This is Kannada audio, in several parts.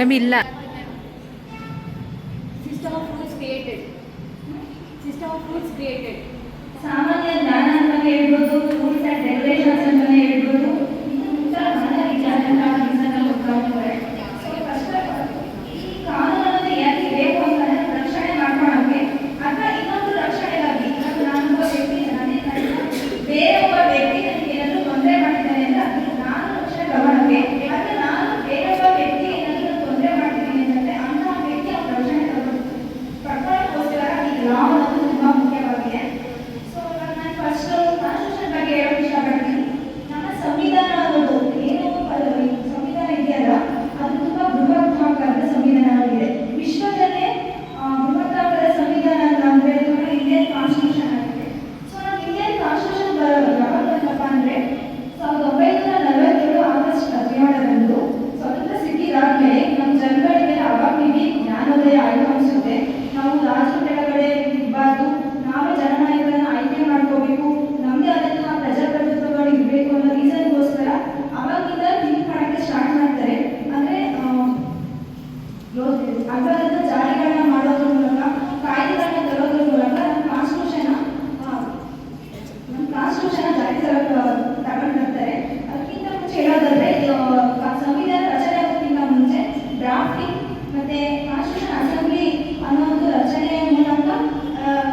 ಮೇಡಮ್ ಇಲ್ಲ. ಸಾಮಾನ್ಯ ಜ್ಞಾನ ಅಂತ ಹೇಳ್ಬೋದು, ರೂಲ್ಸ್ ಅಂಡ್ ರೆಗ್ಯುಲೇಷನ್ಸ್ ಅಂತಾನೆ ಹೇಳ್ಬೋದು. ಇದು ಮುಂತಾದ ವಿಚಾರಗಳ ಗೊತ್ತಾಗ್ತದೆ. ಸೊ ಫಸ್ಟ್ ಈ ಕಾನೂನನ್ನು ಯಾಕೆ ಬೇಕು ಅಂತಂದ್ರೆ ರಕ್ಷಣೆ ಮಾಡ್ಕೊಳ್ಳೋಕೆ ಅಥವಾ ಇನ್ನೊಂದು ರಕ್ಷಣೆಗಾಗಿ. ನಾನೊಬ್ಬ ವ್ಯಕ್ತಿ ಬೇರೆ ಒಬ್ಬ ವ್ಯಕ್ತಿ ನನಗೆ ಏನಾದರೂ ತೊಂದರೆ ಮಾಡಿದ್ದಾನೆ ಅಂದ್ರೆ ಅದು ನಾನು ರಕ್ಷಣೆ ತಗೊಳ್ಳೋಕೆ, ಅಥವಾ ನಾನು ಬೇರೊಬ್ಬ ವ್ಯಕ್ತಿ ಏನಾದರೂ ತೊಂದರೆ ಮಾಡ್ತೀನಿ ಅಂತಂದ್ರೆ ಅಂತಹ ವ್ಯಕ್ತಿ ಅವ್ರ ರಕ್ಷಣೆ ಪಡ್ಕೊಳ್ಳೋಕ್ಕೋಸ್ಕರ ಈ ಲಾ ಅನ್ನೋದು ತುಂಬಾ ಮುಖ್ಯವಾಗಿದೆ. ಸೊ ಇವಾಗ ನಾನು ಫಸ್ಟ್ ಕಾನ್ಸ್ಟಿಟ್ಯೂಷನ್ ಬಗ್ಗೆ ಹೇಳೋಕೆ ಇಷ್ಟಪಡ್ತೀನಿ. ನಮ್ಮ ಸಂವಿಧಾನ ಅನ್ನೋದು ಏನು ಸಂವಿಧಾನ ಇದೆಯಲ್ಲ, ಅದು ತುಂಬಾ ಬೃಹತ್ತಾಕಾರದ ಸಂವಿಧಾನವಾಗಿದೆ. ವಿಶ್ವದಲ್ಲೇ ಬೃಹತ್ತಾಕಾರದ ಸಂವಿಧಾನ ಅಂದ್ರೆ ಇಂಡಿಯನ್ ಕಾನ್ಸ್ಟಿಟ್ಯೂಷನ್ ಆಗಿದೆ. ಸೊ ನಮ್ಮ ಇಂಡಿಯನ್ ಕಾನ್ಸ್ಟಿಟ್ಯೂಷನ್ ಯಾವಾಗ ಬಂತಪ್ಪ ಅಂದ್ರೆ 1947 ಆಗಸ್ಟ್ 17ರಂದು ಸ್ವತಂತ್ರ ಸಿಕ್ಕಿದಾದ್ಮೇಲೆ ನಮ್ಮ ಜನಗಳಿಗೆ ಅವಾಗ ನಿಮಗೆ ಜ್ಞಾನೋದಯ ಆಯ್ತು ಅನಿಸುತ್ತೆ. ನಾವು ರಾಜರ ಕೆಳಗಡೆ ಇರಬಾರ್ದು, ನಾವೇ ಜನನಾಯಕರನ್ನ ಆಯ್ಕೆ ಮಾಡ್ಕೋಬೇಕು, ನಮ್ಮದೇ ಆದಂತಹ ಪ್ರಜಾಪ್ರಭುತ್ವಗಳು ಇರಬೇಕು ಅನ್ನೋ ರೀಸನ್ಗೋಸ್ಕರ ಅವಾಗಿಂದ ಥಿಂಕ್ ಮಾಡೋಕ್ಕೆ ಸ್ಟಾರ್ಟ್ ಮಾಡ್ತಾರೆ. ಅಂದರೆ ಅದರ ಜಾರಿಗಳನ್ನ ಮಾಡೋದ್ರ ಮೂಲಕ, ಕಾಯ್ದೆಗಳನ್ನ ತರೋದ್ರ ಮೂಲಕ ನಮ್ಮ ಕಾನ್ಸ್ಟಿಟ್ಯೂಷನ್ ಜಾರಿ ತಗೊಂಡು ಬರ್ತಾರೆ. ಅದಕ್ಕಿಂತ ಮುಂಚೆ ಹೇಳೋದಾದ್ರೆ ಸಂವಿಧಾನ ರಚನೆ ಆಗೋಕ್ಕಿಂತ ಮುಂಚೆ ಡ್ರಾಫ್ಟಿಂಗ್ ಮತ್ತೆ ಕಾನ್ಸ್ಟಿಟ್ಯೂಷನ್ ಅಸೆಂಬ್ಲಿ ಅನ್ನೋ ಒಂದು ರಚನೆಯ ಮೂಲಕ,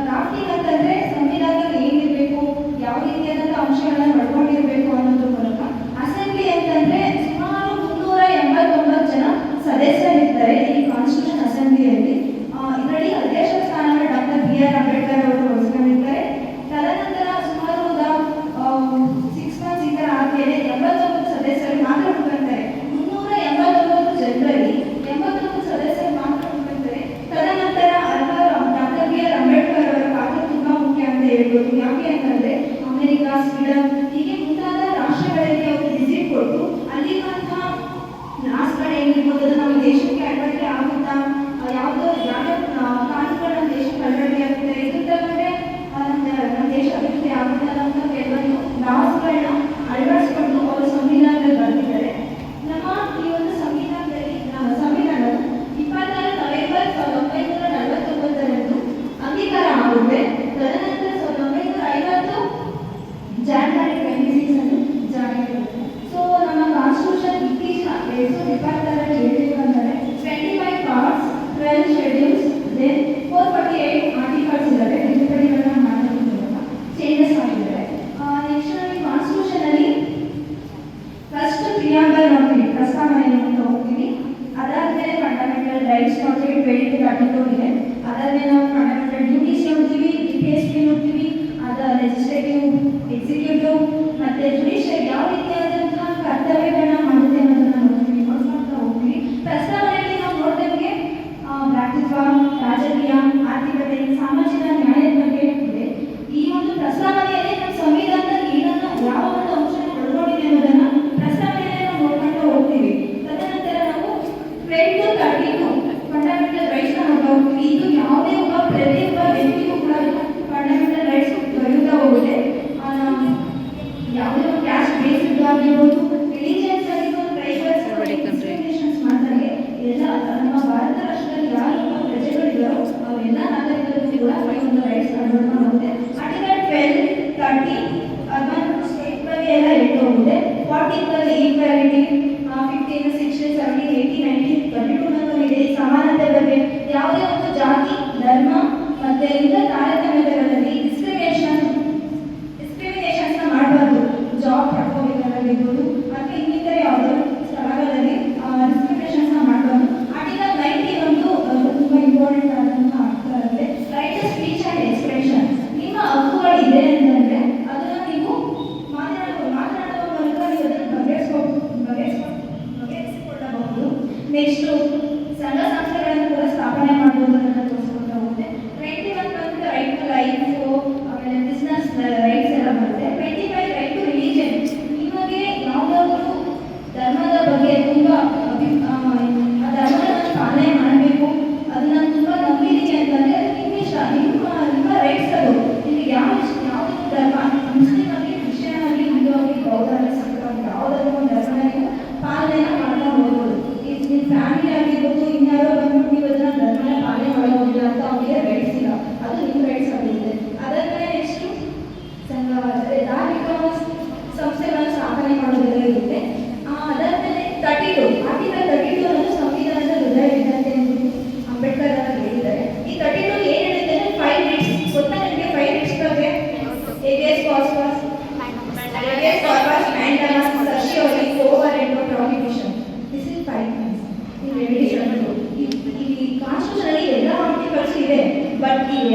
ಡ್ರಾಫ್ಟಿಂಗ್ ಅಂತಂದ್ರೆ ಸಂವಿಧಾನದಲ್ಲಿ ಏನಿರಬೇಕು, ಯಾವ ರೀತಿಯಾದಂಥ ಅಂಶಗಳನ್ನು ಒಳಗೊಂಡಿರಬೇಕು ಅನ್ನೋದ್ರ ಮೂಲಕ, ಅಸೆಂಬ್ಲಿ ಅಂತಂದ್ರೆ ಸುಮಾರು 389 ಜನ ಸದಸ್ಯರಿರ್ತಾರೆ ಈ ಕಾನ್ಸ್ಟಿಟ್ಯೂಷನ್ ಅಸೆಂಬ್ಲಿಯಲ್ಲಿ. ಇದರಲ್ಲಿ ಅಧ್ಯಕ್ಷ ಸ್ಥಾನವನ್ನು ಡಾಕ್ಟರ್ BR ಅಂಬೇಡ್ಕರ್ ಅವರು ವಹಿಸ್ಕೊಂಡಿರ್ತಾರೆ. ತದನಂತರ ಸುಮಾರು 6 ಮಂತ್ಸ್ ಈ ಥರ ಆದ್ಮೇಲೆ 89 ಸದಸ್ಯರು ಮಾತ್ರ ಉಳ್ಕೊಳ್ತಾರೆ. 389 ಜನರಲ್ಲಿ 89 ಸದಸ್ಯರು ಮಾತ್ರ ಉಳ್ಕೊಳ್ತಾರೆ. ತದನಂತರ ಡಾಕ್ಟರ್ BR ಅಂಬೇಡ್ಕರ್ ಅವರ ಪಾತ್ರ ತುಂಬಾ ಮುಖ್ಯ ಅಂತ ಹೇಳ್ಬೋದು. ಯಾಕೆ ಅಂತಂದ್ರೆ ಅಮೆರಿಕ, ಸ್ವೀಡನ್ ಹೀಗೆ ಮುಂತಾದ ರಾಷ್ಟ್ರಗಳಿಗೆ ಅವರು ವಿಸಿಟ್ ಕೊಟ್ಟು ಅಲ್ಲಿರುವಂತಹ ಲಾಸ್ಗಳು ಏನಿರ್ಬೋದು, ಅದು ನಮ್ಮ ದೇಶಕ್ಕೆ ಅಳವಡಿಕೆ ಆಗುತ್ತಾ, ಯಾವುದೋ ಕಾನೂನುಗಳು ನಮ್ಮ ದೇಶಕ್ಕೆ ಅಳವಡಿಕೆ ಆಗುತ್ತೆ, ಇದ್ರ ತಗೊಂಡೆ ನಮ್ಮ ದೇಶ ಅಭಿವೃದ್ಧಿ ಆಗುತ್ತೆ ಅಂತ ಕೆಲವೊಂದು ಲಾಸ್ಗಳನ್ನ ಅಳವಡಿಸ್ಕೊಂಡು ಅವರು ಸಂವಿಧಾನದಲ್ಲಿ ಬರೆದಿದ್ದಾರೆ. ನಮ್ಮ ಈ ಒಂದು ಸಂವಿಧಾನದಲ್ಲಿ ಸಂವಿಧಾನವು 24 ನವೆಂಬರ್ 1949ರಂದು ಅಂಗೀಕಾರ ಆಗುತ್ತೆ. ತದನಂತರ 1950 ಜಾನ್ವರಿ 26 ಅನ್ನು ಜಾರಿಗೆ ಬರುತ್ತೆ. ಸೊ ನಮ್ಮ ಕಾನ್ಸ್ಟಿಟ್ಯೂಷನ್ ಇತ್ತೀಚಿನ 2022ರಲ್ಲಿ ಹೇಳ್ಬೇಕಂದ್ರೆ 25 ಪಾರ್ಟ್ಸ್, 12 ಶೆಡ್ಯೂಲ್ಸ್, ದೆನ್ 448 ಆರ್ಟಿಕಲ್ಸ್ ಇದ್ದಾವೆ. ತಿದ್ದುಪಡಿಗಳನ್ನ ಮಾಡೋದ್ರ ಮೂಲಕ ಚೇಂಜಸ್ ಮಾಡಿದ್ದಾರೆ. ನೆಕ್ಸ್ಟ್ ಈ ಕಾನ್ಸ್ಟಿಟ್ಯೂಷನ್ ಅಲ್ಲಿ ಫಸ್ಟ್ ಪ್ರಿಯಾಂಬಲ್ ನೋಡ್ತೀವಿ, ಪ್ರಸ್ತಾವನೆಯನ್ನು ಹೋಗ್ತೀವಿ. ಅದಾದ್ಮೇಲೆ ಫಂಡಮೆಂಟಲ್ ರೈಟ್ಸ್ ನೋಡ್ತೀವಿ, 22 ಆರ್ಟಿಕಲ್ ಇದೆ. ಅದಾದ್ಮೇಲೆ ನಾವು ಫಂಡಮೆಂಟಲ್ ಡ್ಯೂಟೀಸ್ ನೋಡ್ತೀವಿ, DPSP ನೋಡ್ತೀವಿ. ಅದ ಲೆಜಿಸ್ಲೇಟಿವ್, ಎಕ್ಸಿಕ್ಯೂಟಿವ್ ಮತ್ತೆ ಜುಡಿಷಿಯರಿ ಯಾವ ರೀತಿಯಾದಂತಹ ಕರ್ತವ್ಯಗಳನ್ನ ಮಾಡುತ್ತೆ ಅನ್ನೋದನ್ನ ನೋಡ್ತೀವಿ, ನೋಡ್ತಾ ಹೋಗ್ತೀವಿ. ಪ್ರಸ್ತಾವನೆಯಲ್ಲಿ ನಾವು ನೋಡಿದಂಗೆ ಭ್ರಾತೃತ್ವ, ರಾಜಕೀಯ, ಆರ್ಥಿಕತೆ, ಸಾಮಾಜಿಕ ನ್ಯಾಯದ ಬಗ್ಗೆ ಇದೆ. ಈ ಒಂದು ಪ್ರಸ್ತಾವನೆಯಲ್ಲಿ ನಮ್ಮ ಸಂವಿಧಾನದಲ್ಲಿ ಏನನ್ನ ಯಾವ ಒಂದು ಅಂಶ ಒಳಗೊಂಡಿದೆ ಅನ್ನೋದನ್ನ ಪ್ರಸ್ತಾವನೆಯಲ್ಲಿ ನಾವು ನೋಡ್ಕೊಂಡು ಹೋಗ್ತೀವಿ. ತದನಂತರ ನಾವು 12 to 32 ಫಂಡಮೆಂಟಲ್ ರೈಟ್ಸ್ ನೋಡ್ತಾ ಹೋಗ್ತೀವಿ. ಇದು ಯಾವುದೇ ಒಬ್ಬ ಪ್ರತಿಯೊಬ್ಬ ವ್ಯಕ್ತಿಗೂ ಕೂಡ ಫಂಡಮೆಂಟಲ್ ರೈಟ್ಸ್ ದೊರೆಯುತ್ತಾ ಹೋಗುತ್ತೆ. ಯಾವುದೇ ಕ್ಯಾಸ್ಟ್ ಬೇಸ್ಡ್ ಆಗಿರ್ಬೋದು, ರಿಲಿಜಿಯನ್ಸ್ ಆಗಿರ್ಬೋದು, ಟ್ರೈಬಲ್ಸ್ ಡಿಸ್ಕ್ರಿಮಿನೇಷನ್ಸ್ ಮಾಡ್ತಾರೆ. ಎಲ್ಲ ನಮ್ಮ ಭಾರತ ರಾಷ್ಟ್ರದಲ್ಲಿ ಯಾರು ಪ್ರಜೆಗಳಿದ್ದಾರೋ ಅವೆಲ್ಲ ನಾಗರಿಕರಿಗೂ ಕೂಡ ಈ ಒಂದು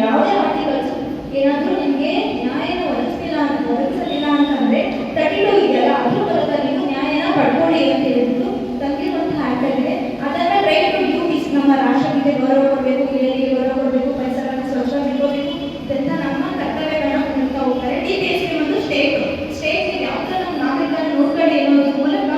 ಯಾವುದೇ ಆರ್ಟಿಕಲ್ಸ್ ಏನಾದರೂ ನಿಮಗೆ ನ್ಯಾಯನ ಒದಗಿಸಲಿಲ್ಲ ಅಂತಂದ್ರೆ 32 ಇದೆಯಲ್ಲ ಅದ್ರ ಮೂಲಕ ನೀವು ನ್ಯಾಯನ ಪಡ್ಕೊಳ್ಳಿ ಅಂತ ಹೇಳ್ಬಿಟ್ಟು ತಂದಿರುವಂತಹ ಆಕ್ಟ್ ಆಗಿದೆ. ಅದಾದ್ಮೇಲೆ ರೈಟ್ ಟು ಡ್ಯೂಟೀಸ್, ನಮ್ಮ ರಾಷ್ಟ್ರಕ್ಕೆ ಗೌರವ ಕೊಡಬೇಕು, ಹಿರಿಯರಿಗೆ ಗೌರವ ಕೊಡಬೇಕು, ಪರಿಸರವನ್ನು ಸ್ವಚ್ಛವಾಗಿಟ್ಕೋಬೇಕು, ಇದೆಲ್ಲ ನಮ್ಮ ಕರ್ತವ್ಯಗಳನ್ನ ಹೊಂದ್ತಾ ಹೋಗ್ತಾರೆ. DPSP ಒಂದು ಸ್ಟೇಟ್ ಯಾವ ಥರ ನಮ್ಮ ನಾಗರಿಕರ ನೋಡ್ಕೊಳ್ಳಿ ಅನ್ನೋದ್ರ ಮೂಲಕ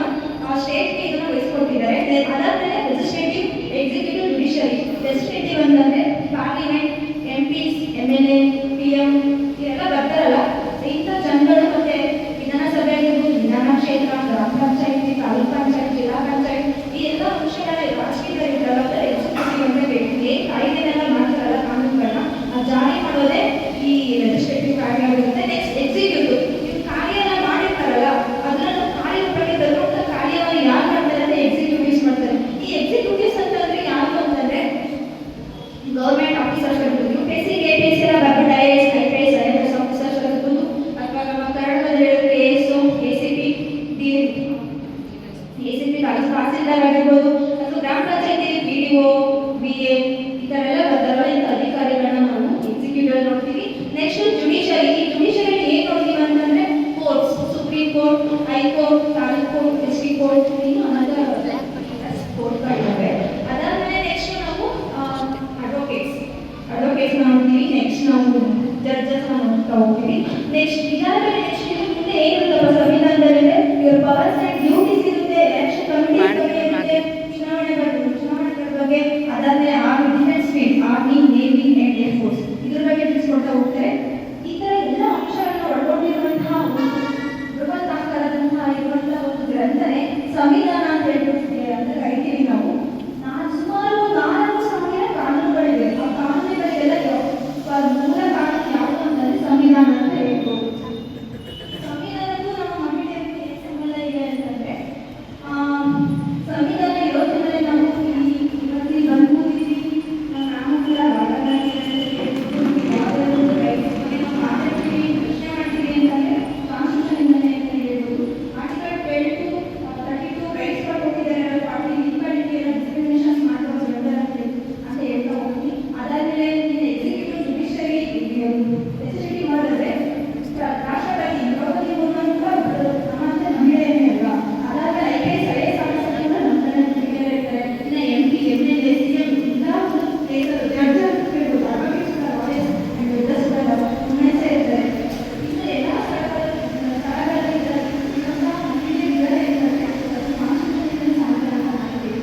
ಆ ಸ್ಟೇಟ್ಗೆ ಇದನ್ನ ವಹಿಸ್ಕೊಟ್ಟಿದ್ದಾರೆ. ಅದಾದ್ಮೇಲೆ ಲೆಜಿಸ್ಲೇಟಿವ್, ಎಕ್ಸಿಕ್ಯೂಟಿವ್, ಜುಡಿಷಿಯರಿ. ಲೆಜಿಸ್ಲೇಟಿವ್ ಅಂತಂದ್ರೆ ಪಾರ್ಲಿಮೆಂಟ್, MPs, MLA, PM ಇದೆಲ್ಲ ಬರ್ತಾರಲ್ಲ, ಇಂಥ ಜನಗಳು ಮತ್ತೆ ವಿಧಾನಸಭೆ ಆಗಿರ್ಬೋದು, ವಿಧಾನ ಕ್ಷೇತ್ರ, ಗ್ರಾಮ ಪಂಚಾಯತಿ, ತಾಲೂಕ್ ಪಂಚಾಯತ್, ಜಿಲ್ಲಾ ಪಂಚಾಯತ್, ಈ ಎಲ್ಲ ಅಂಶಗಳ ರಾಜಕೀಯ ಜವಾಬ್ದಾರಿ ಎಕ್ಸಿಕ್ಯೂಟಿವ್ ಅಂತ ಹೇಳ್ತೀವಿ. ಕಾಯ್ದೆನೆಲ್ಲ ಮಾಡ್ತಾರಲ್ಲ ಕಾನೂನುಗಳನ್ನ ಜಾರಿ ಮಾಡೋದೇ ಈ ಲೆಜಿಸ್ಲೇಟಿವ್ ಕಾರ್ಯ ಆಗಿರುತ್ತೆ. ನೆಕ್ಸ್ಟ್ ಎಕ್ಸಿಕ್ಯೂಟಿವ್, ಇವ್ರು ಕಾರ್ಯ ಎಲ್ಲ ಮಾಡಿರ್ತಾರಲ್ಲ ಅದನ್ನ ಕಾರ್ಯರೂಪಕ್ಕೆ ತರುವಂತ ಕಾರ್ಯವನ್ನು ಯಾರು ಮಾಡ್ತಾರೆ ಅಂದ್ರೆ ಎಕ್ಸಿಕ್ಯೂಟಿವ್ಸ್ ಮಾಡ್ತಾರೆ. ಈ ಎಕ್ಸಿಕ್ಯೂಟಿವ್ಸ್ ಅಂತಂದ್ರೆ ಯಾರು ಅಂತಂದ್ರೆ ಗೌರ್ಮೆಂಟ್ ಆಫೀಸರ್ಸ್ ಆಗಿರ್ಬೋದು, UPSC, KPSC ಎಲ್ಲ ಬರ್ಬಿಟ್ಟು IAS, IPS ಆಫೀಸರ್ಸ್ ಆಗಿರ್ಬೋದು, ಅಥವಾ ನಮ್ಮ ಕನ್ನಡದಲ್ಲಿ ಹೇಳಿದ್ರೆ ASO, ACP, ತಹಸೀಲ್ದಾರ್ ಆಗಿರ್ಬೋದು, ಅಥವಾ ಗ್ರಾಮ ಪಂಚಾಯತಿ BDO, BA ಈ ಥರ ಎಲ್ಲ ಬರ್ತಾರಲ್ಲ, ಇಂಥ ಅಧಿಕಾರಿಗಳನ್ನ ನಾವು ಎಕ್ಸಿಕ್ಯೂಟಿವ್ ನೋಡ್ತೀವಿ. Next judiciary. ಈ ಜುಡಿಷಿಯರಿ ಏನ್ ನೋಡ್ತೀವಿ ಅಂತಂದ್ರೆ courts, supreme court, high court, taluk court, district court, ಇನ್ನು ಅನದರ್ ಕೋರ್ಟ್ಗಳಿವೆ. ಅದಾದ್ಮೇಲೆ ನೆಕ್ಸ್ಟ್ ನಾವು ಅಡ್ವೊಕೇಟ್ಸ್ ನೋಡ್ತೀವಿ. ನೆಕ್ಸ್ಟ್ ನಾವು ಜಡ್ಜಸ್ ನೋಡ್ತಾ ಹೋಗ್ತೀವಿ. ನೆಕ್ಸ್ಟ್ ಇದಾದ್ಮೇಲೆ ನೆಕ್ಸ್ಟ್ ಮುಂದೆ ಏನಿರುತ್ತಪ್ಪ ಸಂವಿಧಾನದಲ್ಲಿ ಇವ್ರ ಪವರ್ಸ್ ಅಂಡ್ ಡ್ಯೂಟೀಸ್ ಇರುತ್ತೆ, ಎಲೆಕ್ಷನ್ ಕಮಿಟೀಸ್ ಬಗ್ಗೆ ಇರುತ್ತೆ, ಚುನಾವಣೆಗಳ ಬಗ್ಗೆ. ಅದಾದ್ಮೇಲೆ defence field, army, navy and air force ಇದ್ರ ಬಗ್ಗೆ ತಿಳಿಸ್ಕೊಡ್ತಾ ಹೋಗ್ತಾರೆ. ಈ ತರ ಎಲ್ಲ ಅಂಶಗಳನ್ನ ಒಳಗೊಂಡಿರುವಂತಹ ಒಂದು ಬೃಹತ್ತಾಕಾರದಂತಹ ಇರುವಂತಹ ಒಂದು ಗ್ರಂಥನೆ ಸಂವಿಧಾನ ಅಂತ ಹೇಳ್ಬಿಟ್ಟು ಅಂತ ಕರಿತೀವಿ ನಾವು. ಸುಮಾರು 4,000 ಕಾನೂನುಗಳಿವೆ. ಆ ಕಾನೂನುಗಳಿಗೆಲ್ಲ ಮೂಲ ಕಾನೂನು ಯಾವುದು ಅಂತಂದ್ರೆ ಸಂವಿಧಾನ ಅಂತ ಹೇಳ್ಬೋದು. ಸಂವಿಧಾನಕ್ಕೂ ನಮ್ಮ ಮಹಿಳೆಯರಿಗೆ ಏನು ಸಂಬಂಧ ಇದೆ ಅಂತಂದ್ರೆ ಸಂವಿಧಾನ ಇರೋದ್ರಿಂದಲೇ ನಾವು ಇವತ್ತಿಗೆ ಬಂದ್ಕೊಂಡಿದ್ದೀವಿ. ನಾವು ನಾಮಕೂಲ ಮಾತಾಡ್ತೀವಿ, ಪ್ರಶ್ನೆ ಮಾಡ್ತೀವಿ ಅಂತಂದ್ರೆ ಕಾನ್ಸ್ಟಿಟ್ಯೂಷನ್ ಇಂದಲೇ ಅಂತ ಹೇಳ್ಬೋದು. ಆರ್ಟಿಕಲ್ 12 to 32 ರೈಟ್ಸ್ ಕೊಟ್ಟಿದ್ದಾರೆ. ಪಾರ್ಟಿ ಈಕ್ವಾಲಿಟಿ ಎಲ್ಲ ಡಿಸ್ಕ್ರಿಮಿನೇಷನ್ಸ್ ಮಾಡುವ ಅಂತ ಹೇಳ್ತಾ ಹೋಗ್ತೀವಿ. ಅದಾದ್ಮೇಲೆ ಎಕ್ಸಿಕ್ಯೂಟಿವ್, ಜುಡಿಷಿಯರಿ, ಲೆಜಿಸ್ಲೇಟಿವ್ ಮಾಡಿದ್ರೆ ರಾಷ್ಟ್ರಪತಿ ದ್ರೌಪದಿ ಮುರ್ಮು ನಮ್ಮಂತೆ ಮಹಿಳೆಯೇ ಅಲ್ವಾ. ಅದಾದ್ಮೇಲೆ IAS ಆಫೀಸರ್ ನಮ್ಮ ಇರ್ತಾರೆ. ಇನ್ನು MP, MLA, CM ಎಲ್ಲ ಒಂದು ಜಡ್ಜಸ್ ಇರ್ಬೋದು, ಅಡ್ವೊಕೇಟ್ಸ್ ಇರ್ತಾರೆ, ವುಮೆನ್ಸ್ ಇರ್ತಾರೆ. ಇನ್ನು ಎಲ್ಲ ಸ್ಥಳಗಳಲ್ಲಿ ಇರುವಂತಹ ಮಹಿಳೆಯರಿದ್ದಾರೆ ಇರ್ತಾರೆ. ಕಾನ್ಸ್ಟಿಟ್ಯೂಷನ್ ಸಂವಿಧಾನ ಮಾಡ್ತೀವಿ.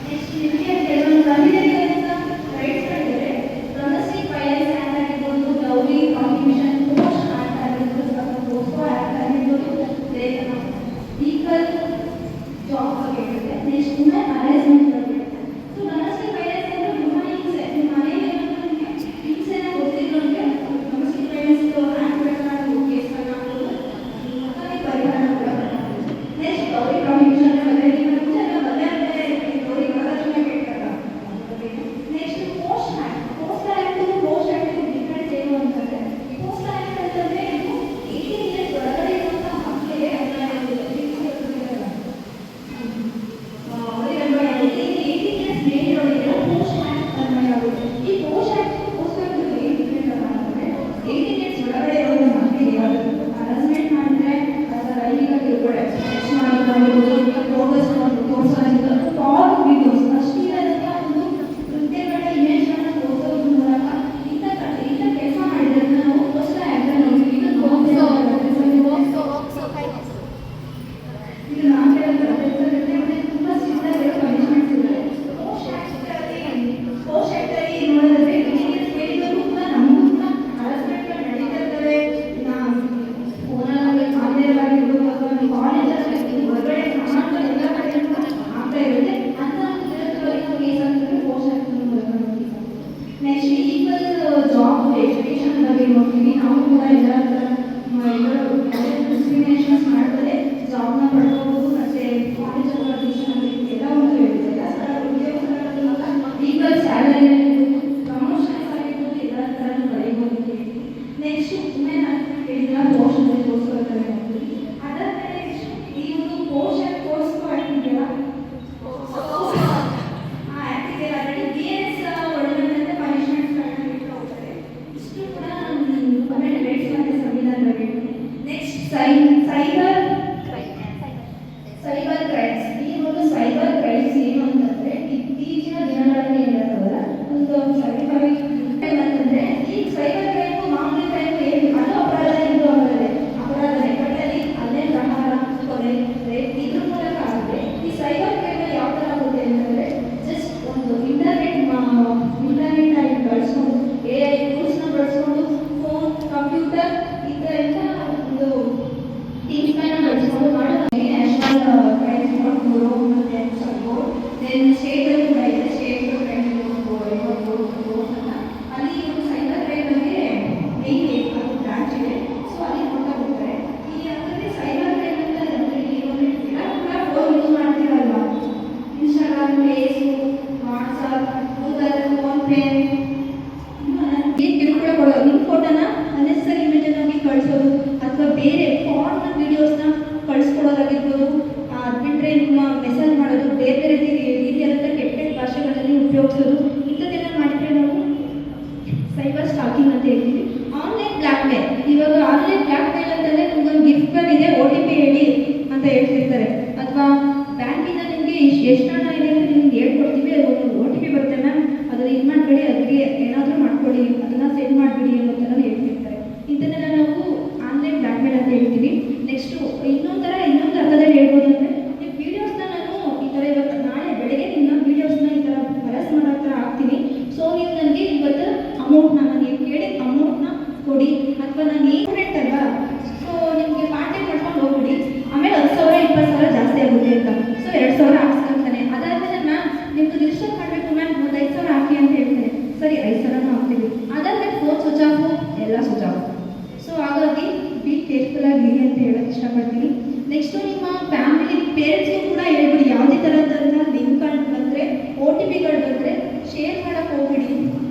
ನೆಕ್ಸ್ಟ್ ನಿಮಗೆ ಕೆಲವೊಂದು ಮಹಿಳೆಯರಿಗಿಂತ ರೈಟ್ಸ್ಗಳಿದೆ. ಡೊಮೆಸ್ಟಿಕ್ ವೈಲೆನ್ಸ್ ಆಕ್ಟ್ ಆಗಿರ್ಬೋದು, ಡೌರಿ, ಕಾಂಟ್ರಿಬ್ಯೂಷನ್, ಪೋಸ್ಟ್ ಆಕ್ಟ್ ಆಗಿರ್ಬೋದು, ಪೋಸ್ಕೋ ಆಕ್ಟ್ ಆಗಿರ್ಬೋದು, ಈಕ್ವಲ್ ಜಾಬ್ ಬಗ್ಗೆ ಇರುತ್ತೆ. ನೆಕ್ಸ್ಟ್ ವುಮೆನ್ ಹರಾಸ್ಮೆಂಟ್ ಬಗ್ಗೆ ಇರುತ್ತೆ. ಸೊ ಡೊಮೆಸ್ಟಿಕ್ ವೈಲೆನ್ಸ್ ಅಂದ್ರೆ ವುಮನ್ ಹಿಂಸೆ, ನಿಮ್ಮ ಮನೆಯಲ್ಲಿ ನಿಮಗೆ ಹಿಂಸೆನ ಗೊತ್ತಿದ್ರು ಅಂದ್ರೆ ಡೊಮೆಸ್ಟಿಕ್ ವೈಲೆನ್ಸ್ ಆಕ್ಟ್ ಪ್ರಕಾರ ಕೇಸ್ಗಳನ್ನ ಹಾಕೋದು ಮತ್ತೆ ಪರಿಹಾರ ಕೂಡ ಮಾಡ್ಬೋದು. ನೆಕ್ಸ್ಟ್ ಡೌರಿ, ಕಾಂಟ್ರಿಬ್ಯೂಷನ್ ಮದುವೆ ಡೌರಿ ವರದಕ್ಷಿಣೆ ಕೇಳ್ತಾರಲ್ಲ. Next post act. Post act difference ಏನು ಅಂತಂದ್ರೆ ಪೋಸ್ಟ್ ಆಕ್ಟ್ ಅಂತಂದ್ರೆ ಇದು 18 ಇಯರ್ಸ್ ಒಳಗಡೆ ಇರುವಂತಹ ಮಕ್ಕಳಿಗೆ ಅನ್ಯಾಯ ಆಗುತ್ತದೆ. ಅವರಿಗೆ ಅನ್ಯಾಯ ಆಗುತ್ತೆ. 18 ಇಯರ್ಸ್ ಮೇಲಿರೋರಿಗೆ ಪೋಸ್ಟ್ ಆಕ್ಟ್ ಅನ್ಯಾಯ ಆಗುತ್ತೆ. ಈ ಪೋಸ್ಟ್ ಆಕ್ಟ್ ಏನು ಡಿಫ್ರೆಂಟ್ ಅಂತಂದ್ರೆ 18 ಇಯರ್ಸ್ ಒಳಗಡೆ ಇರೋ ಮಕ್ಕಳಿಗೆ ಹರಾಸ್ಮೆಂಟ್ ಮಾಡಿದ್ರೆ ಅಥವಾ ಲೈಂಗಿಕ ಕಿರುಕುಳ ಮಾಡಿದ್ರೆ ತೋರಿಸೋದ್ರಿಂದ ಕಾಲ್ ವಿಡಿಯೋಸ್ ಅಶ್ಲೀಲತೆಯ ಒಂದು ಕೃತ್ಯಗಳ ಇಮೇಜ್ಗಳನ್ನ ತೋರಿಸೋದ್ರ ಮೂಲಕ ಇಂಥ ಕೆಲಸ ಮಾಡಿದ್ರೆ ನಾವು ಪೋಸ್ಟ್ ಆಕ್ಟ್ ನೋಡ್ತೀವಿ. ಇದು ನಾನು ಹೇಳೋದು ತುಂಬಾ ಸಿಂಪಲ್ ಪನಿಷ್ಮೆಂಟ್ಸ್ ಇದೆ. ಪೋಸ್ಟ್ ಆಕ್ಟ್ ಅಲ್ಲಿ ನೋಡಿದ್ರೆ 18 ಇಯರ್ಸ್ ಮೇಲಿರೋರು ಕೂಡ ನಮಗೂ ಕೂಡ ಹರಾಸ್ಮೆಂಟ್ಗಳು ನಡೀತಾ ಇರ್ತವೆ. ಫೋನಲ್ಲಿ ಆನ್ಲೈನ್ ಅಥವಾ ಕಾಲೇಜಲ್ಲಿ ಹೊರಗಡೆ ಸಮಾಜದಲ್ಲಿ ಎಲ್ಲ ಕಡೆ ಆಗ್ತಾ ಇರುತ್ತೆ. ಅಂತ ವಿರುದ್ಧವಾಗಿ ಕೇಸ್ ಅಂತಂದ್ರೆ ಪೋಸ್ಟ್ ಆಕ್ಟ್ ಮೂಲಕ ನೋಡ್ತೀವಿ. ನೆಕ್ಸ್ಟ್ ಈಕ್ವಲ್ ಜಾಬ್ ಎಜುಕೇಶನ್ ಬಗ್ಗೆ ನೋಡ್ತೀವಿ. ನಾವು ಕೂಡ ಡಿಸ್ಕ್ರಿಮಿನೇಷನ್ಸ್ ಮಾಡ್ತಾರೆ ಜಾಬ್ನ ಪಡ್ಕೋಬಹುದು. ಮತ್ತೆ ಕಾಲೇಜಲ್ಲಿ ಅಡ್ಮಿಷನ್ ಆಗಬೇಕು ಎಲ್ಲ ಒಂದು ಹೇಳಿದೆ. ಎಲ್ಲ ಸ್ಥಳ ಉದ್ಯೋಗ ಈಕ್ವಲ್ ಸ್ಯಾಲರಿ ಆಗಿರ್ಬೋದು, ಪ್ರಮೋಷನ್ಸ್ ಆಗಿರ್ಬೋದು, ಎಲ್ಲ ಥರನೂ ಬರೀಬೋದು. ನೆಕ್ಸ್ಟ್ ವುಮೆನ್ ಹೇಳಿದ್ರೆ ಪೋಸ್ಟಲ್ಲಿ ತೋರಿಸ್ಕೊಳ್ತಾರೆ ನೋಡ್ತೀವಿ. ಅದಾದ್ಮೇಲೆ ಈ ಒಂದು ಪೋಸ್ಟ್ ಕೋರ್ಸ್ಗೂ ಆಗಿದೆಯಲ್ಲ ಆ ಆ್ಯಕ್ಟ್ ಇದೆಯಲ್ಲ ಅದರಲ್ಲಿ BS ಒಳಗೊಂಡಂತೆ ಪನಿಷ್ಮೆಂಟ್ಸ್ಗಳನ್ನ ಮತ್ತೆ ಕಿರುಕುಳ ಕೊಡೋದು, ನಿಮ್ಮ ಫೋಟೋನ ಅನ್ನೆಸರಿ ಇಮೇಜನ್ನು ಆಗಿ ಕಳಿಸೋದು ಅಥವಾ ಬೇರೆ ಫಾರ್ಮ್ ವೀಡಿಯೋಸ್ನ ಕಳಿಸ್ಕೊಡೋದಾಗಿರ್ಬೋದು. ಅದು ಬಿಟ್ಟರೆ ನಿಮ್ಮ ಮೆಸೇಜ್ ಮಾಡೋದು, ಬೇರೆ ಬೇರೆ ರೀತಿಯಾದಂಥ ಕೆಟ್ಟ ಕೆಟ್ಟ ಭಾಷೆಗಳಲ್ಲಿ ಉಪಯೋಗಿಸೋದು, ಇಂಥದ್ದೆಲ್ಲ ಮಾಡಿದರೆ ನಾವು ಸೈಬರ್ ಸ್ಟಾಕಿಂಗ್ ಅಂತ ಹೇಳ್ತೀವಿ. ಆನ್ಲೈನ್ ಬ್ಲ್ಯಾಕ್ ಮೇಲ್, ಇವಾಗ ಆನ್ಲೈನ್ ಬ್ಲ್ಯಾಕ್ ಮೇಲ್ ಅಂತಂದರೆ ನಿಮ್ಗೊಂದು ಗಿಫ್ಟ್ ಕಾರ್ಡ್ ಇದೆ, OTP ಹೇಳಿ ಅಂತ ಹೇಳ್ತಿರ್ತಾರೆ. ಅಥವಾ ಬ್ಯಾಂಕಿಂದ ನಿಮಗೆ ಎಷ್ಟು ಹಣ ಇದೆ ಅಂತ ನಿಮ್ಗೆ ಹೇಳ್ಕೊಡ್ತೀವಿ, ಒಂದು OTP ಬರುತ್ತೆ ಮ್ಯಾಮ್, ಅದನ್ನು ಇದು ಮಾಡ್ಕೊಳ್ಳಿ, ಅದಕ್ಕೆ ಏನಾದರೂ ಮಾಡ್ಕೊಳ್ಳಿ, ಅದನ್ನು ಸೆಂಡ್ ಮಾಡಿಬಿಡಿ ಅನ್ನೋ ಥರ ಹೇಳ್ತಿರ್ತಾರೆ. ಇದನ್ನೆಲ್ಲ ನಾವು ಆನ್ಲೈನ್ ಬ್ಲ್ಯಾಕ್ ಮೇಲ್ ಅಂತ ಹೇಳ್ತೀವಿ. ನೆಕ್ಸ್ಟು ಇನ್ನೊಂದು ಅರ್ಥದಲ್ಲಿ ಹೇಳ್ಬೋದು ಅಂದರೆ, ನೀವು ವೀಡಿಯೋಸ್ನ ನಾನು ಈ ಥರ ಇವತ್ತು ನಾಳೆ ಬೆಳಗ್ಗೆ ನಿಮ್ಮ ವೀಡಿಯೋಸ್ನ ಈ ಥರ ಬರಸ್ ಮಾಡೋ ಥರ ಹಾಕ್ತೀನಿ. ಸೊ ನೀವು ನನಗೆ ಇವತ್ತು ಅಮೌಂಟ್ನ, ನೀವು ಕೇಳಿದ ಅಮೌಂಟ್ನ ಕೊಡಿ, ಅಥವಾ ನಾನು ಸ್ಟೂಡೆಂಟ್ ಅಲ್ವಾ, ಸೊ ನಿಮಗೆ ಪಾರ್ಟ್ ಟೈಮ್ ಮಾಡ್ಕೊಂಡು ಹೋಗ್ಬಿಡಿ, ಆಮೇಲೆ 10,000 20,000 ಜಾಸ್ತಿ ಆಗುತ್ತೆ ಅಂತ. ಸೊ 2,000 ಹಾಕ್ಸ್ಕೊಂತಾನೆ. ಅದಾದಮೇಲೆ ಮ್ಯಾಮ್ ನಿಮ್ದು ರಿಜಿಸ್ಟರ್ ಮಾಡಬೇಕು ಮ್ಯಾಮ್, ಒಂದು 5,000 ಹಾಕಿ ಅಂತ ಹೇಳ್ತಾರೆ. ಸರಿ 5,000 ಹಾಕ್ತೀವಿ. ಅದಾದಮೇಲೆ ಫೋನ್ ಸ್ವಿಚ್ ಆಫು, ಎಲ್ಲ ಸ್ವಿಚ್ ಆಫ್. ಸೊ ಹಾಗಾಗಿ ಬಿ ಕೇರ್ಫುಲ್ ಆಗಿರಿ ಅಂತ ಹೇಳೋಕ್ಕೆ ಇಷ್ಟಪಡ್ತೀನಿ. ನೆಕ್ಸ್ಟು ನಿಮ್ಮ ಫ್ಯಾಮಿಲಿ ಪೇರೆಂಟ್ಸ್ಗೂ ಕೂಡ ಹೇಳ್ಬಿಡಿ, ಯಾವುದೇ ಥರದಂಥ ಲಿಂಕ್ಗಳು ಬಂದರೆ, OTPಗಳು ಬಂದರೆ ಶೇರ್ ಮಾಡೋಕ್ಕೆ ಹೋಗ್ಬಿಡಿ.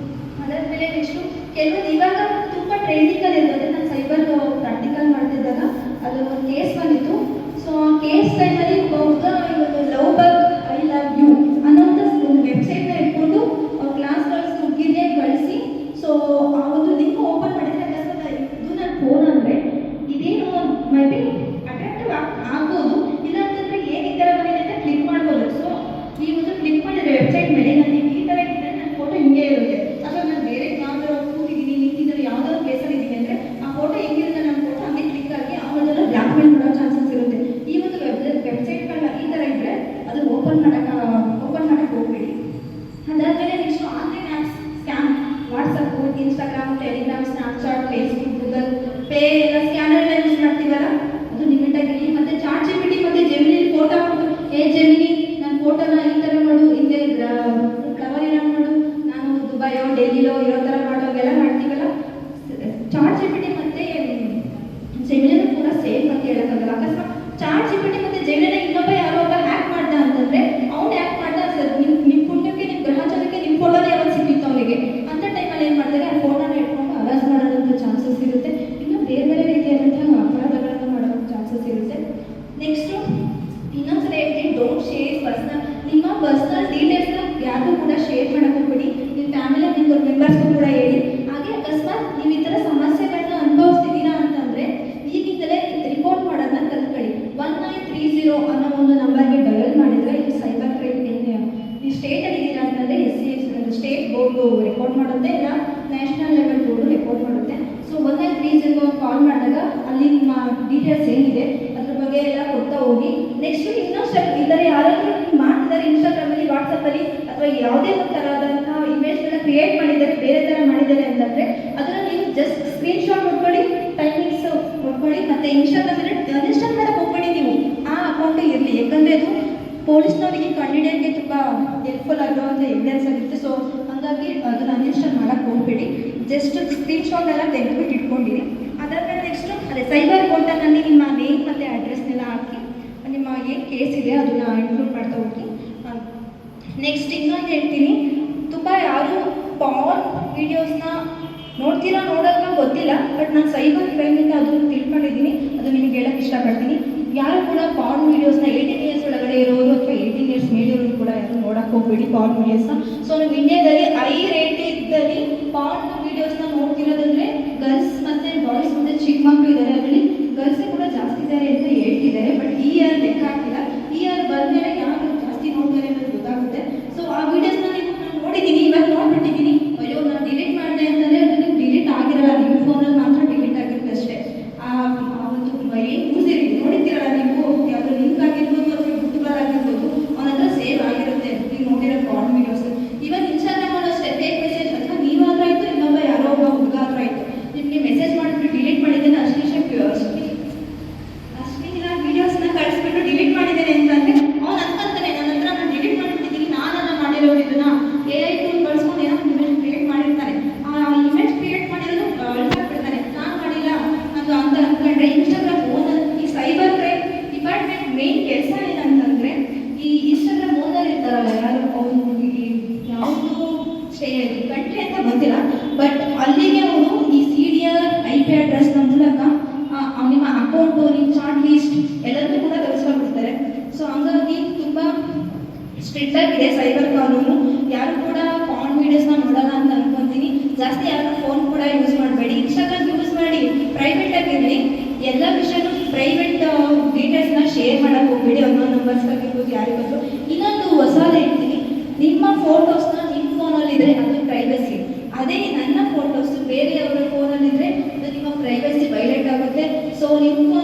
ಅದಾದಮೇಲೆ ನೆಕ್ಸ್ಟು ಕೆಲವೊಂದು ಇವಾಗ ತುಂಬ ಟ್ರೆಂಡಿಂಗಲ್ಲಿ ಇರ್ತದೆ. ನಾನು ಸೈಬರ್ ಪ್ರಾಕ್ಟಿಕಲ್ ಮಾಡ್ತಿದ್ದಾಗ ಅದು ಒಂದು ಕೇಸ್ ಬಂದಿತ್ತು. ಸೊ ಆ ಕೇಸ್ ಟೈಮಲ್ಲಿ ಒಬ್ಬ ಇವತ್ತು love burg I love you ಅನ್ನೋಂಥ ಒಂದು ವೆಬ್ಸೈಟ್ನ ಇಟ್ಕೊಂಡು ಕ್ಲಾಸ್ಗಳು ಹುಡುಗಿಗೆ ಕಳಿಸಿ, ಸೊ ಆ ಒಂದು ಲಿಂಕ್ ಓಪನ್ ಮಾಡಿದರೆ ಅಕಸ್ಮಾತ್ ಇದು ನನ್ನ ಫೋನ್ ಅಂದರೆ ಇದೇನು ಮೈ ಬಿ ಅಟ್ರಾಕ್ಟಿವ್ ಆಗ್ಬೋದು, ಇಲ್ಲ ಅಂತಂದರೆ ಏನು ಈ ಥರ ಬಂದಿದೆ ಅಂತ ಕ್ಲಿಕ್ ಮಾಡ್ಬೋದು. ಸೊ ಈ ಒಂದು ಕ್ಲಿಕ್ ಮಾಡಿದರೆ ವೆಬ್ಸೈಟ್ ಮೇಲೆ ನನಗೆ ಈ ಥರ ಇದ್ದರೆ ನನ್ನ ಫೋಟೋ ಹಿಂಗೆ ಇರುತ್ತೆ, ಅಥವಾ ನಾನು ಬೇರೆ ಯಾವ್ದಾದ್ರು ಕೂತಿದ್ದೀನಿ, ನಿಂತಿದ್ದರೆ ಯಾವುದಾದ್ರು ಪ್ಲೇಸಲ್ಲಿ ಇದ್ದೀನಿ ಅಂದರೆ ಆ ಫೋಟೋ ಹೆಂಗಿರುತ್ತೆ ನನ್ನ ಫೋಟೋ ಹಂಗೆ ಕ್ಲಿಕ್ ಆಗಿ ಅವನ್ನೆಲ್ಲ ಬ್ಲ್ಯಾಕ್ ಮೇಲ್ ಮಾಡೋ ಚಾನ್ಸಸ್ ಇರುತ್ತೆ. ಈ ಒಂದು ವೆಬ್ಸೈಟ್ಗಳನ್ನ ಈ ಥರ ಇದ್ದರೆ ಅದು ಓಪನ್ ಮಾಡೋಕ್ಕೆ ಹೋಗ್ಬೇಡಿ. ಅದಾದಮೇಲೆ next online apps scam, WhatsApp, Instagram, Telegram, Snapchat, Facebook, Google pay ಎಲ್ಲ ಸ್ಕ್ಯಾನರ್ ಎಲ್ಲ ಯೂಸ್ ಮಾಡ್ತೀವಲ್ಲ, ಅದು ಲಿಮಿಟಾಗಿರಲಿ. ಮತ್ತು ಚಾಟ್ GPT ಮತ್ತು ಜೆಮಿನಿ ಫೋಟೋ ಹಾಕ್ಬಿಟ್ಟು, ಜೆಮಿನಿ ನನ್ನ ಫೋಟೋನ ಈ ಥರ ಮಾಡು, ಹಿಂದೆ ಫ್ಲವರ್ ಏನೋ ಮಾಡು, ನಾನು ದುಬೈಯೋ ಡೆಲ್ಲಿಲೋ ಇರೋ ಥರ ಮಾಡೋವೆಲ್ಲ ಮಾಡ್ತೀವಲ್ಲ. ಚಾಟ್ GPT ಮತ್ತು ಜೆಮಿನಿನೂ ಕೂಡ ಸೇಮ್ ಅಂತ ಹೇಳೋಕ್ಕಾಗಲ್ಲ. ಅಕಸ್ಮಾತ್ ಚಾಟ್ GPT ಮತ್ತು ಜೆಮಿನಿನ ಇನ್ನೊಬ್ಬ ಯಾರೋ ಒಬ್ಬ ಹ್ಯಾಕ್ ಮಾಡ್ದ ಅಂತಂದರೆ ಅವ್ನು ಹ್ಯಾಕ್ ಮಾಡ್ದ, ಸರ್ ನಿಮ್ಮ ಪುಣ್ಯಕ್ಕೆ, ನಿಮ್ಮ ಗ್ರಹಚಾರಕ್ಕೆ ನಿಮ್ಮ ಫೋಟೋನೇ ಯಾವಾಗ ಸಿಕ್ಕಿತ್ತು ಅವನಿಗೆ ಅಂತ ಟೈಮಲ್ಲಿ ಏನು ಮಾಡ್ತಾರೆ, ಆ ಫೋಟೋನ ಇಟ್ಕೊಂಡು ಅರೆಸ್ಟ್ ಮಾಡೋದಂಥ ಚಾನ್ಸಸ್ ಇರುತ್ತೆ. ಇನ್ನು ಬೇರೆ ಬೇರೆ ರೀತಿಯಾದಂತಹ ಅಪರಾಧಗಳನ್ನು ಮಾಡೋಕ್ಕೆ ಚಾನ್ಸಸ್ ಇರುತ್ತೆ. ನೆಕ್ಸ್ಟು ಇನ್ನೊಂದ್ಸಲ ಹೇಳ್ತೀನಿ, ಡೋಂಟ್ ಶೇರ್ ನಿಮ್ಮ ಪರ್ಸ್ನಲ್ ಡೀಟೇಲ್ಸ್ನ ಯಾರಿಗೂ ಕೂಡ ಶೇರ್ ಮಾಡೋಕ್ಕೆ ಹೋಗ್ಬೇಡಿ. ನಿಮ್ಮ ಫ್ಯಾಮಿಲಿ ಮೆಂಬರ್ಸ್ಗೂ ಕೂಡ ಹೇಳಿ. ಹಾಗೆ ಅಕಸ್ಮಾತ್ ನೀವು ಈ ಥರ ಸಮಸ್ಯೆಗಳನ್ನ ಅನುಭವಿಸ್ತಿದ್ದೀರಾ ಅಂತಂದರೆ ಈಗಿಂದಲೇ ರಿಪೋರ್ಟ್ ಮಾಡೋದನ್ನ ಕಲ್ತ್ಕೊಳ್ಳಿ. 1930 ಅನ್ನೋ ಒಂದು ನಂಬರ್ಗೆ ಡಯಲ್ ಮಾಡಿದರೆ ಇದು ಸೈಬರ್ ಕ್ರೈಮ್ ಈ ಸ್ಟೇಟಲ್ಲಿ ಇದ್ದೀರಾ ಅಂತಂದರೆ SCS ಸ್ಟೇಟ್ ಬೋರ್ಡು ರೆಕಾರ್ಡ್ ಮಾಡುತ್ತೆ, ಇಲ್ಲ ನ್ಯಾಷನಲ್ ಲೆವೆಲ್ ಬೋರ್ಡು ರೆಕಾರ್ಡ್ ಮಾಡುತ್ತೆ. ಸೊ 1930 ಕಾಲ್ ಮಾಡಿದಾಗ ಅಲ್ಲಿ ನಿಮ್ಮ ಡೀಟೇಲ್ಸ್ ಏನಿದೆ ಅದ್ರ ಬಗ್ಗೆ ಎಲ್ಲ ಕೊಡ್ತಾ ಹೋಗಿ. ನೆಕ್ಸ್ಟು ಇನ್ನೊಂದು ಸ್ಟೆಪ್, ಈ ಥರ ಯಾರಾದರೂ ಮಾಡ್ತಿದ್ದಾರೆ ಇನ್ಸ್ಟಾಗ್ರಾಮಲ್ಲಿ, ವಾಟ್ಸಪ್ಪಲ್ಲಿ ಅಥವಾ ಯಾವುದೇ ಒಂದು ಥರದಂಥ ಇಮೇಜ್ಗಳನ್ನ ಕ್ರಿಯೇಟ್ ಮಾಡಿದ್ದಾರೆ, ಬೇರೆ ಥರ ಮಾಡಿದ್ದಾರೆ ಅಂತಂದರೆ ಅದನ್ನು ನೀವು ಜಸ್ಟ್ ಸ್ಕ್ರೀನ್ಶಾಟ್ ಹೊಡ್ಕೊಳ್ಳಿ, ಟೈಮಿಂಗ್ಸ್ ಹೊಡ್ಕೊಳ್ಳಿ, ಮತ್ತು ಇನ್ಸ್ಟಾಗ್ರಾಮಲ್ಲಿ ಅನ್ಇನ್ಸ್ಟಾಲ್ ಮಾಡೋಕ್ಕೆ ಹೋಗ್ಬೇಡಿ. ನೀವು ಆ ಅಕೌಂಟೇ ಇರಲಿ, ಯಾಕಂದರೆ ಅದು ಪೊಲೀಸ್ನವರಿಗೆ ಕಂಡುಹಿಡಿಯೋಕ್ಕೆ ತುಂಬ ಹೆಲ್ಪ್ಫುಲ್ ಆಗಿರುವಂಥ ಎವಿಡೆನ್ಸ್ ಆಗಿರುತ್ತೆ. ಸೊ ಹಾಗಾಗಿ ಅದನ್ನು ಅನ್ಇನ್ಸ್ಟಾಲ್ ಮಾಡೋಕ್ಕೆ ಹೋಗಬೇಡಿ, ಜಸ್ಟ್ ಸ್ಕ್ರೀನ್ಶಾಟ್ ಎಲ್ಲ ತೆಗೆದುಬಿಟ್ಟು ಇಟ್ಕೊಂಡಿರಿ. ಅದಾದಮೇಲೆ ನೆಕ್ಸ್ಟು ಅದೇ ಸೈಬರ್ ಪೋರ್ಟಲ್ನಲ್ಲಿ ನಿಮ್ಮ ನೇಮ್ ಮತ್ತು ಅಡ್ರೆಸ್ನೆಲ್ಲ ಹಾಕಿ ನಿಮ್ಮ ಏನು ಕೇಸ್ ಇದೆ ಅದನ್ನು ಇನ್ಕ್ಲೂಡ್ ಮಾಡ್ತಾ ಹೋಗಿ. ನೆಕ್ಸ್ಟ್ ಇನ್ನೊಂದು ಹೇಳ್ತೀನಿ, ತುಂಬ ಯಾರು ಪಾರ್ನ್ ವೀಡಿಯೋಸ್ನ ನೋಡೋದನ್ನ ಗೊತ್ತಿಲ್ಲ, ಬಟ್ ನಾನು ಸೈಬರ್ ಕ್ರೈಮಿಂದ ಅದನ್ನು ತಿಳ್ಕೊಂಡಿದ್ದೀನಿ, ಅದು ನಿಮಗೆ ಹೇಳೋಕ್ಕೆ ಇಷ್ಟಪಡ್ತೀನಿ. ಯಾರು ಕೂಡ ಪಾರ್ನ್ ವೀಡಿಯೋಸ್ನ 18 ಇಯರ್ಸ್ ಒಳಗಡೆ ಇರೋರು ಅಥವಾ 18 ಇಯರ್ಸ್ ಮೇಲಿರೋರು ಕೂಡ ಯಾರು ನೋಡೋಕ್ಕೆ ಹೋಗ್ಬೇಡಿ ಪಾರ್ನ್ ವೀಡಿಯೋಸ್ನ. ಸೊ ನಾವು ಇಂಡಿಯಾದಲ್ಲಿ ಹೈ ರೇಟೆಡ್ದಲ್ಲಿ ಪಾರ್ನ್ ವೀಡಿಯೋಸ್ನ ನೋಡ್ತಿರೋದಂದರೆ ಗರ್ಲ್ಸ್ ಮತ್ತು ಬಾಯ್ಸ್ ಮತ್ತು ಚಿಕ್ಕ ಮಕ್ಕಳು ಇದ್ದಾರೆ, ಅದರಲ್ಲಿ ಗರ್ಲ್ಸೇ ಕೂಡ ಜಾಸ್ತಿ ಇದ್ದಾರೆ ಅಂತ ಹೇಳ್ತಿದ್ದಾರೆ. ಬಟ್ ಈ ಇಯರ್ ಲೆಕ್ಕ ಹಾಕಿಲ್ಲ, ಈ ಇಯರ್ ಬಂದಮೇಲೆ ಯಾರು ಜಾಸ್ತಿ ನೋಡ್ತಾರೆ ಅನ್ನೋದು ಗೊತ್ತಾಗುತ್ತೆ. ಸೊ ಆ ವೀಡಿಯೋಸ್ನ ನಾನು ನೋಡಿದ್ದೀನಿ, ಇವಾಗ ನೋಡ್ಬಿಟ್ಟಿದ್ದೀನಿ. ಅಯ್ಯೋ ನಾನು ಡಿಲೀಟ್ ಮಾಡಿದೆ ಅಂತಂದರೆ ಅದನ್ನು ಡಿಲೀಟ್ ಆಗಿರಲ್ಲ, ನಿಮ್ಮ ಫೋನಲ್ಲಿ ಮಾತ್ರ ಡಿಲೀಟ್ ಆಗಿರುತ್ತೆ ಅಷ್ಟೇ. ಆ ಒಂದು ಏನು ಯೂಸ್ ನೋಡಿದ್ದೀರಲ್ಲ ನೀವು, ಯಾವುದೋ ಲಿಂಕ್ ಆಗಿರ್ಬೋದು ಅಥವಾ ಯೂಟ್ಯೂಬರ್ ಅವನ ಹತ್ರ ಸೇವ್ ಆಗಿರುತ್ತೆ ನೀವು ನೋಡಿರೋ ಪಾರ್ನ್ ವೀಡಿಯೋಸ್. ಇವತ್ತು ಇನ್ಸ್ಟಾಗ್ರಾಮಲ್ಲಿ ಅಷ್ಟೇ ಫೇಕ್ ಮೆಸೇಜ್ ಅಥವಾ ನೀವಾದ್ರೂ ಆಯಿತು ಇನ್ನೊಬ್ಬ ಕಂಟ್ರಿ ಅಂತ ಗೊತ್ತಿಲ್ಲ, ಬಟ್ ಅಲ್ಲಿಗೆ ಅವರು ಈ CDR IP ಅಡ್ರೆಸ್ನ ಮೂಲಕ ನಿಮ್ಮ ಅಕೌಂಟು, ನಿಮ್ಮ ಚಾರ್ಟ್ ಲೀಸ್ಟ್ ಎಲ್ಲದನ್ನೂ ಕೂಡ ತರಿಸ್ಕೊಂಡ್ಬಿಡ್ತಾರೆ. ಸೊ ಹಂಗಾಗಿ ತುಂಬ ಸ್ಟ್ರಿಕ್ಟ್ ಆಗಿದೆ ಸೈಬರ್ ಕಾನೂನು. ಯಾರು ಕೂಡ ಫಾರ್ಮ್ ವೀಡಿಯೋಸ್ನ ನೋಡೋಣ ಅಂತ ಅನ್ಕೊಂತೀನಿ. ಜಾಸ್ತಿ ಯಾರು ಫೋನ್ ಕೂಡ ಯೂಸ್ ಮಾಡಬೇಡಿ. ಇನ್ಸ್ಟಾಗ್ರಾಮ್ ಯೂಸ್ ಮಾಡಿ, ಪ್ರೈವೇಟ್ ಆಗಿರಲಿ. ಎಲ್ಲ ವಿಷಯನೂ ಪ್ರೈವೇಟ್ ಡೀಟೇಲ್ಸ್ನ ಶೇರ್ ಮಾಡೋಕ್ಕೆ ಹೋಗ್ಬೇಡಿ. ಅನ್ನೋ ನಂಬರ್ಸ್ ಆಗಿರ್ಬೋದು ಯಾರಿಗಾದ್ರು. ಇನ್ನೊಂದು ಹೊಸದು ಹೇಳ್ತೀನಿ, ನಿಮ್ಮ ಫೋಟೋಸ್ನ ನಿಮ್ಮ ಫೋನಲ್ಲಿದ್ದರೆ ಅದು ಪ್ರೈವಸಿ. ಅದೇ ನನ್ನ ಫೋಟೋಸ್ ಬೇರೆಯವರ ಫೋನಲ್ಲಿದ್ದರೆ ಅದು ನಿಮ್ಮ ಪ್ರೈವಸಿ ವೈಲೇಟ್ ಆಗುತ್ತೆ. ಸೊ ನಿಮ್ಮ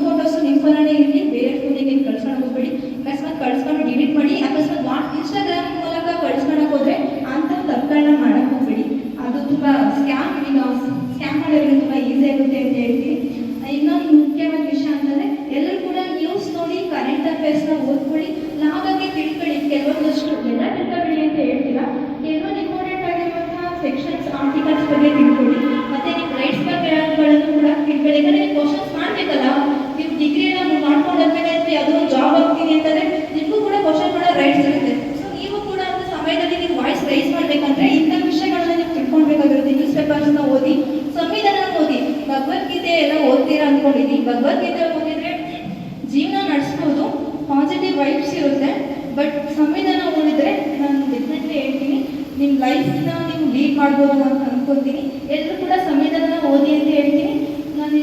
ಫೋಟೋಸು ನಿಮ್ಮ ಫೋನಲ್ಲೇ ಇರಲಿ, ಬೇರೆ ಫೋನಿಗೆ ನೀವು ಕಳ್ಸ್ಕೊಂಡು ಹೋಗ್ಬೇಡಿ. ಅಕಸ್ಮಾತ್ ಕಳ್ಸ್ಕೊಂಡು ಡಿಲೀಟ್ ಮಾಡಿ, ಅಕಸ್ಮಾತ್ ಇನ್ಸ್ಟಾಗ್ರಾಮ್ ಮೂಲಕ ಕಳ್ಸ್ಕೊಳಕ್ಕೆ ಹೋದರೆ ಅಂಥ ತಪ್ಪುಗಳನ್ನ ಮಾಡೋಕ್ಕೆ ಹೋಗ್ಬೇಡಿ. ಅದು ತುಂಬ ಸ್ಕ್ಯಾಮ್ ಮಾಡೋದ್ರಿಂದ ತುಂಬ ಈಸಿ ಆಗುತ್ತೆ ಅಂತ ಹೇಳ್ತೀನಿ. ಇನ್ನೊಂದು ಮುಖ್ಯವಾದ ವಿಷಯ ಅಂತಂದರೆ ಎಲ್ಲರೂ ಕೂಡ ನ್ಯೂಸ್ ನೋಡಿ ಕರೆಂಟ್ ಅಫೇರ್ಸ್ನ ಓದ್ಕೊಳ್ಳಿ, ಲಾಭಕ್ಕೆ ತಿಳ್ಕೊಳ್ಳಿ. ಕೆಲವೊಂದಷ್ಟು ಎಲ್ಲ ತಿಳ್ಕೊಳ್ಳಿ ಅಂತ ಹೇಳ್ತಿಲ್ಲ, ಕೆಲವೊಂದು ಇಂಪಾರ್ಟೆಂಟ್ ಆಗಿರುವಂತಹ ಸೆಕ್ಷನ್ಸ್, ಆರ್ಟಿಕಲ್ಸ್ ಬಗ್ಗೆ ತಿಳ್ಕೊಳ್ಳಿ. ಮತ್ತು ನಿಮ್ಮ ರೈಟ್ಸ್ ಬಗ್ಗೆಗಳನ್ನು ಕೂಡ ತಿಳ್ಕೊಳ್ಳಿ. ಯಾಕಂದರೆ ನೀವು ಕ್ವಶನ್ಸ್ ಮಾಡಬೇಕಲ್ಲ, ನೀವು ಡಿಗ್ರಿ ಎಲ್ಲ ಮಾಡ್ಕೊಂಡಾದ್ಮೇಲೆ ಯಾವುದೋ ಜಾಬ್ ಆಗ್ತೀನಿ ಅಂತಂದರೆ ನಿಮಗೂ ಕೂಡ ಕ್ವಶನ್ ಮಾಡೋ ರೈಟ್ಸ್ ಇರುತ್ತೆ. ಸೊ ನೀವು ಕೂಡ ಒಂದು ಸಮಯದಲ್ಲಿ ನೀವು ವಾಯ್ಸ್ ರೈಸ್ ಮಾಡಬೇಕಂದ್ರೆ ಇಂಥ ವಿಷಯಗಳನ್ನ ನೀವು ತಿಳ್ಕೊಳ್ಬೇಕಾಗಿರುತ್ತೆ. ನ್ಯೂಸ್ ಪೇಪರ್ಸ್ನ ಓದಿ, ಸಂವಿಧಾನ ಓದಿ. ಭಗವದ್ಗೀತೆ ಎಲ್ಲ ಓದ್ತೀರಾ ಅಂದ್ಕೊಂಡಿದ್ದೀನಿ. ಭಗವದ್ಗೀತೆ ಓದಿದರೆ ಜೀವನ ನಡೆಸ್ಬೋದು, ಪಾಸಿಟಿವ್ ವೈಬ್ಸ್ ಇರುತ್ತೆ. ಬಟ್ ಸಂವಿಧಾನ ಓದಿದರೆ ನಾನು ಡೆಫಿನೆಟ್ಲಿ ಹೇಳ್ತೀನಿ ನಿಮ್ಮ ಲೈಫ್ನ ನೀವು ಲೀಡ್ ಮಾಡ್ಬೋದು ಅಂತ ಅಂದ್ಕೊತೀನಿ. ಎಲ್ಲರೂ ಕೂಡ ಸಂವಿಧಾನ ಓದಿ ಅಂತ ಹೇಳ್ತೀನಿ. ನಾನು